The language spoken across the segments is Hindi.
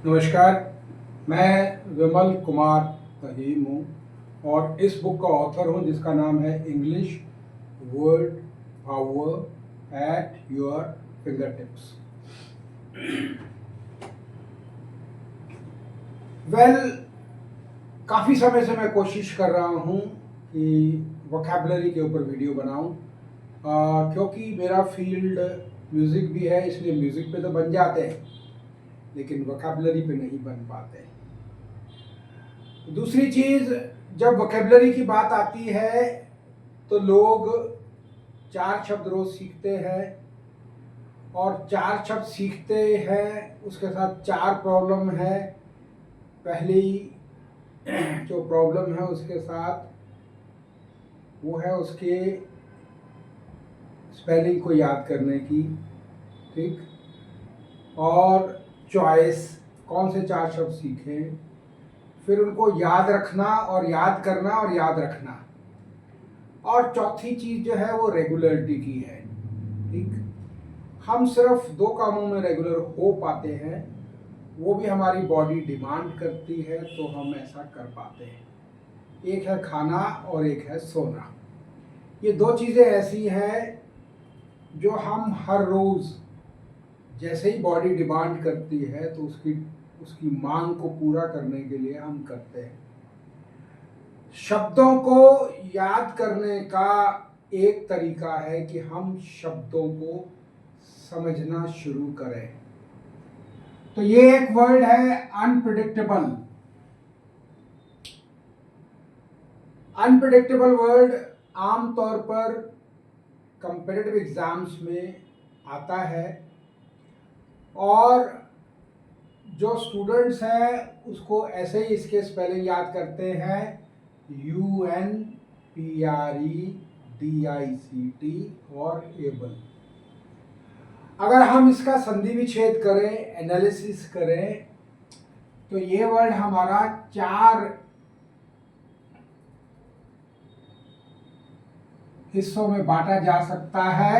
नमस्कार। मैं विमल कुमार रहीम हूँ और इस बुक का ऑथर हूँ जिसका नाम है English word power at your finger tips. काफ़ी समय से मैं कोशिश कर रहा हूँ कि वोकैबुलरी के ऊपर वीडियो बनाऊँ, क्योंकि मेरा फील्ड म्यूज़िक भी है, इसलिए म्यूज़िक पे तो बन जाते हैं लेकिन वोकैबुलरी पे नहीं बन पाते। दूसरी चीज़, जब वोकैबुलरी की बात आती है तो लोग 4 शब्द रोज़ सीखते हैं और 4 शब्द सीखते हैं उसके साथ 4 प्रॉब्लम है। पहली जो प्रॉब्लम है उसके साथ वो है उसके स्पेलिंग को याद करने की, ठीक, और चॉइस, कौन से 4 शब्द सीखें, फिर उनको याद रखना और याद करना और याद रखना, और चौथी चीज़ जो है वो रेगुलरिटी की है। ठीक, हम सिर्फ 2 कामों में रेगुलर हो पाते हैं, वो भी हमारी बॉडी डिमांड करती है तो हम ऐसा कर पाते हैं। एक है खाना और एक है सोना। ये 2 चीज़ें ऐसी हैं जो हम हर रोज़ जैसे ही बॉडी डिमांड करती है तो उसकी मांग को पूरा करने के लिए हम करते हैं। शब्दों को याद करने का एक तरीका है कि हम शब्दों को समझना शुरू करें। तो ये एक वर्ड है अनप्रेडिक्टेबल। अनप्रेडिक्टेबल वर्ड आमतौर पर कंपेटिटिव एग्जाम्स में आता है और जो स्टूडेंट्स हैं उसको ऐसे ही इसके स्पेलिंग याद करते हैं, UNPREDICT और एबल। अगर हम इसका संधि विच्छेद करें, एनालिसिस करें, तो ये वर्ड हमारा 4 हिस्सों में बांटा जा सकता है।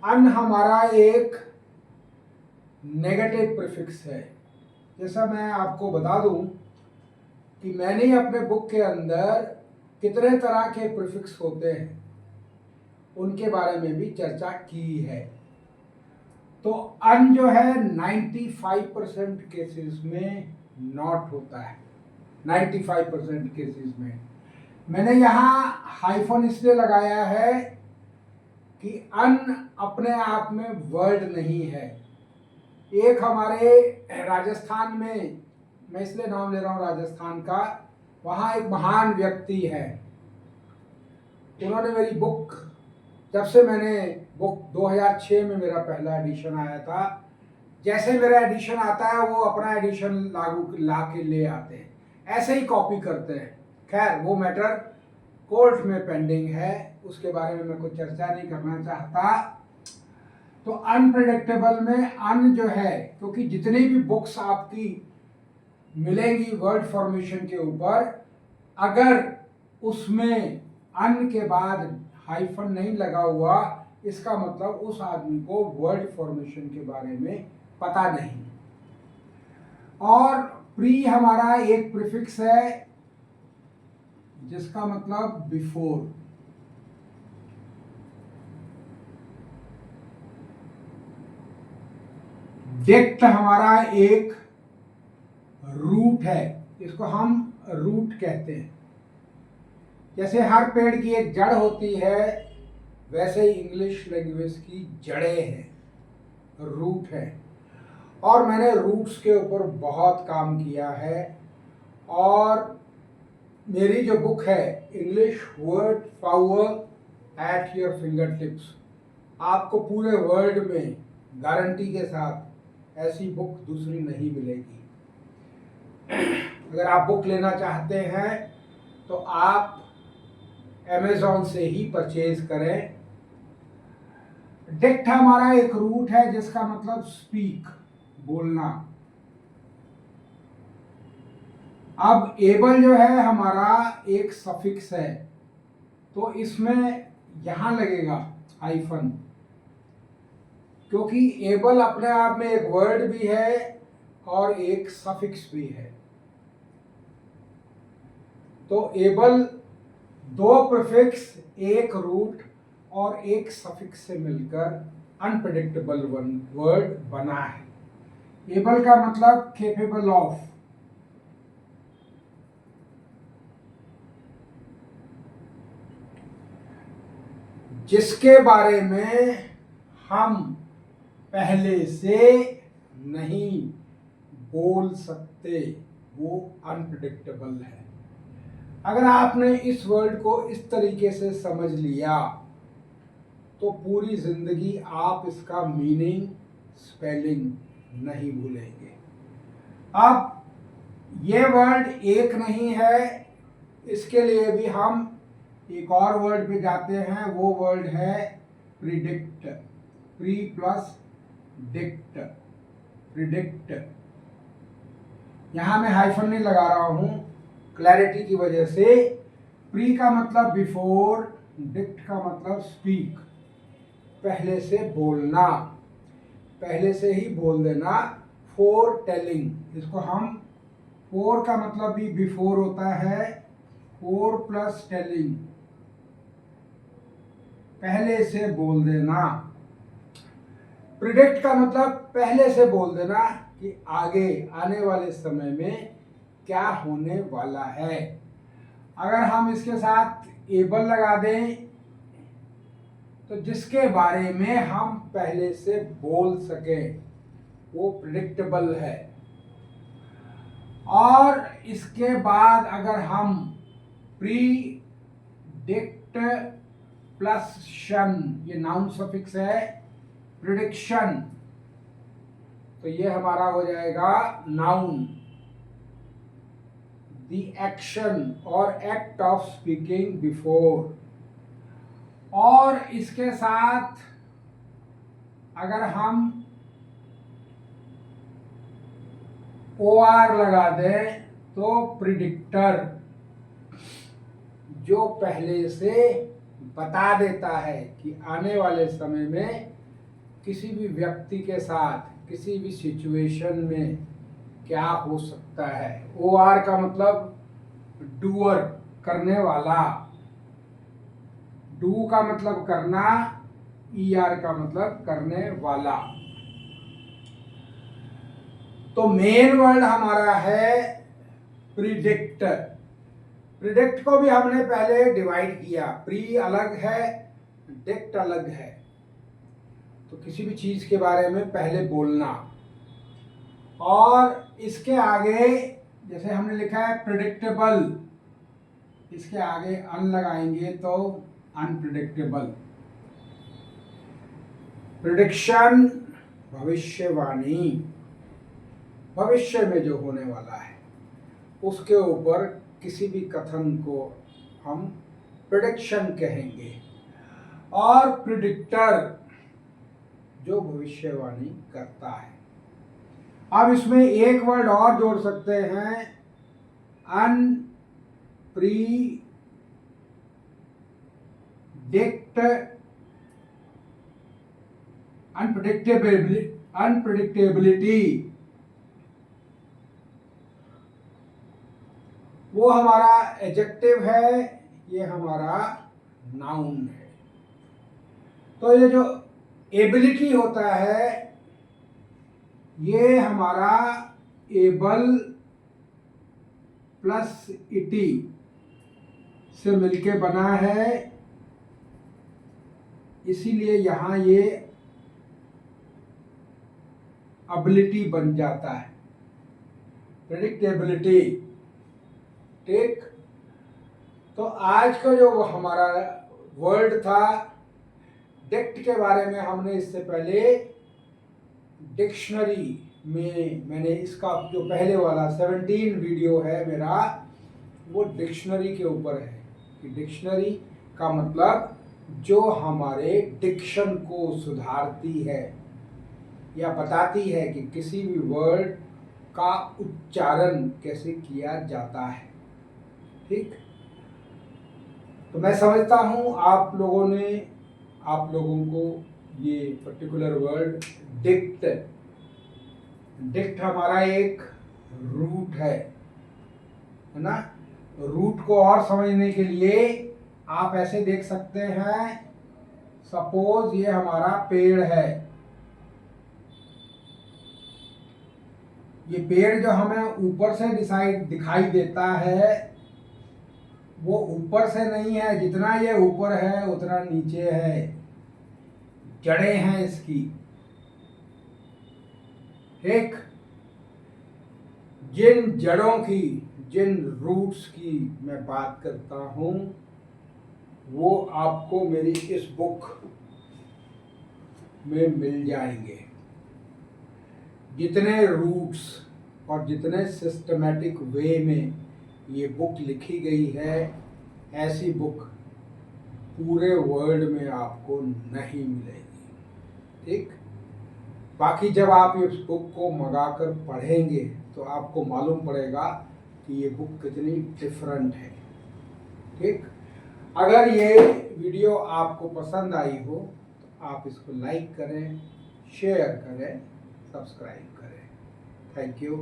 अन हमारा एक नेगेटिव प्रीफिक्स है। जैसा मैं आपको बता दूं कि मैंने अपने बुक के अंदर कितने तरह के प्रीफिक्स होते हैं उनके बारे में भी चर्चा की है। तो अन जो है 95% केसेस में नॉट होता है। 95% केसेस में मैंने यहाँ हाइफन इसलिए लगाया है कि अन अपने आप में वर्ड नहीं है। एक हमारे राजस्थान में, मैं इसलिए नाम ले रहा हूँ राजस्थान का, वहाँ एक महान व्यक्ति है। उन्होंने मेरी बुक, जब से मैंने बुक 2006 में मेरा पहला एडिशन आया था, जैसे मेरा एडिशन आता है वो अपना एडिशन ला के ले आते हैं, ऐसे ही कॉपी करते हैं। खैर वो मैटर कोर्ट में पेंडिंग है, उसके बारे में मैं कुछ चर्चा नहीं करना चाहता। तो अनप्रेडिक्टेबल में अन जो है, क्योंकि जितनी भी बुक्स आपकी मिलेंगी वर्ड फॉर्मेशन के ऊपर, अगर उसमें अन के बाद हाइफन नहीं लगा हुआ, इसका मतलब उस आदमी को वर्ड फॉर्मेशन के बारे में पता नहीं। और प्री हमारा एक प्रीफिक्स है जिसका मतलब बिफोर। डिक्ट हमारा एक रूट है, इसको हम रूट कहते हैं। जैसे हर पेड़ की एक जड़ होती है, वैसे ही इंग्लिश लैंग्वेज की जड़ें हैं, रूट है। और मैंने रूट्स के ऊपर बहुत काम किया है और मेरी जो बुक है English word power at your finger tips, आपको पूरे वर्ल्ड में गारंटी के साथ ऐसी बुक दूसरी नहीं मिलेगी। अगर आप बुक लेना चाहते हैं तो आप अमेज़ॉन से ही परचेज करें। डिक्ट हमारा एक रूट है जिसका मतलब स्पीक, बोलना। अब एबल जो है हमारा एक सफिक्स है, तो इसमें यहां लगेगा हाइफन, क्योंकि एबल अपने आप में एक वर्ड भी है और एक सफिक्स भी है। तो एबल दो प्रीफिक्स, एक रूट और एक सफिक्स से मिलकर अनप्रेडिक्टेबल वर्ड बना है। एबल का मतलब केपेबल ऑफ, जिसके बारे में हम पहले से नहीं बोल सकते, वो अनप्रेडिक्टेबल है। अगर आपने इस वर्ड को इस तरीके से समझ लिया तो पूरी जिंदगी आप इसका मीनिंग, स्पेलिंग नहीं भूलेंगे। अब ये वर्ड एक नहीं है, इसके लिए भी हम एक और वर्ड पे जाते हैं। वो वर्ड है predict, pre plus dict, predict. यहां मैं हाइफन नहीं लगा रहा हूं क्लैरिटी की वजह से। प्री का मतलब बिफोर, डिक्ट का मतलब स्पीक, पहले से बोलना, पहले से ही बोल देना। फोर टेलिंग, इसको हम, फोर का मतलब भी बिफोर होता है, फोर प्लस टेलिंग, पहले से बोल देना। प्रिडिक्ट का मतलब पहले से बोल देना कि आगे आने वाले समय में क्या होने वाला है। अगर हम इसके साथ एबल लगा दें तो जिसके बारे में हम पहले से बोल सकें वो प्रिडिक्टेबल है। और इसके बाद अगर हम प्रीडिक्ट प्लस शन, ये नाउन सफिक्स है, प्रिडिक्शन, तो ये हमारा हो जाएगा नाउन, द एक्शन और एक्ट ऑफ स्पीकिंग बिफोर। और इसके साथ अगर हम OR लगा दें तो प्रिडिक्टर, जो पहले से बता देता है कि आने वाले समय में किसी भी व्यक्ति के साथ किसी भी सिचुएशन में क्या हो सकता है। OR का मतलब डूअर, करने वाला, डू का मतलब करना, ER का मतलब करने वाला। तो मेन वर्ड हमारा है प्रिडिक्ट। प्रिडिक्ट को भी हमने पहले डिवाइड किया, प्री अलग है, डिक्ट अलग है। तो किसी भी चीज के बारे में पहले बोलना। और इसके आगे जैसे हमने लिखा है प्रिडिक्टेबल, इसके आगे अन लगाएंगे तो अनप्रिडिक्टेबल। प्रिडिक्शन भविष्यवाणी, भविष्य में जो होने वाला है उसके ऊपर किसी भी कथन को हम प्रिडिक्शन कहेंगे। और प्रिडिक्टर जो भविष्यवाणी करता है। अब इसमें एक वर्ड और जोड़ सकते हैं, अनप्रिडिक्टेबिलिटी, वो हमारा एडजेक्टिव है, ये हमारा नाउन है। तो ये जो एबिलिटी होता है ये हमारा एबल प्लस इटी से मिलके बना है, इसीलिए यहां ये एबिलिटी बन जाता है, प्रेडिक्टेबिलिटी। ठीक, तो आज का जो हमारा वर्ड था डिक्ट के बारे में, हमने इससे पहले डिक्शनरी में, मैंने इसका जो पहले वाला 17 वीडियो है मेरा, वो डिक्शनरी के ऊपर है कि डिक्शनरी का मतलब जो हमारे डिक्शन को सुधारती है या बताती है कि किसी भी वर्ड का उच्चारण कैसे किया जाता है। ठीक, तो मैं समझता हूं आप लोगों को ये पर्टिकुलर वर्ड डिक्ट डिक्ट हमारा एक रूट है ना। रूट को और समझने के लिए आप ऐसे देख सकते हैं, सपोज ये हमारा पेड़ है, ये पेड़ जो हमें ऊपर से दिखाई देता है वो ऊपर से नहीं है, जितना ये ऊपर है उतना नीचे है, जड़ें हैं इसकी। ठीक, जिन जड़ों की, जिन रूट्स की मैं बात करता हूं वो आपको मेरी इस बुक में मिल जाएंगे। जितने रूट्स और जितने सिस्टमेटिक वे में ये बुक लिखी गई है, ऐसी बुक पूरे वर्ल्ड में आपको नहीं मिलेगी। ठीक, बाकी जब आप इस बुक को मंगाकर पढ़ेंगे तो आपको मालूम पड़ेगा कि ये बुक कितनी डिफरेंट है। ठीक, अगर ये वीडियो आपको पसंद आई हो तो आप इसको लाइक करें, शेयर करें, सब्सक्राइब करें। Thank you.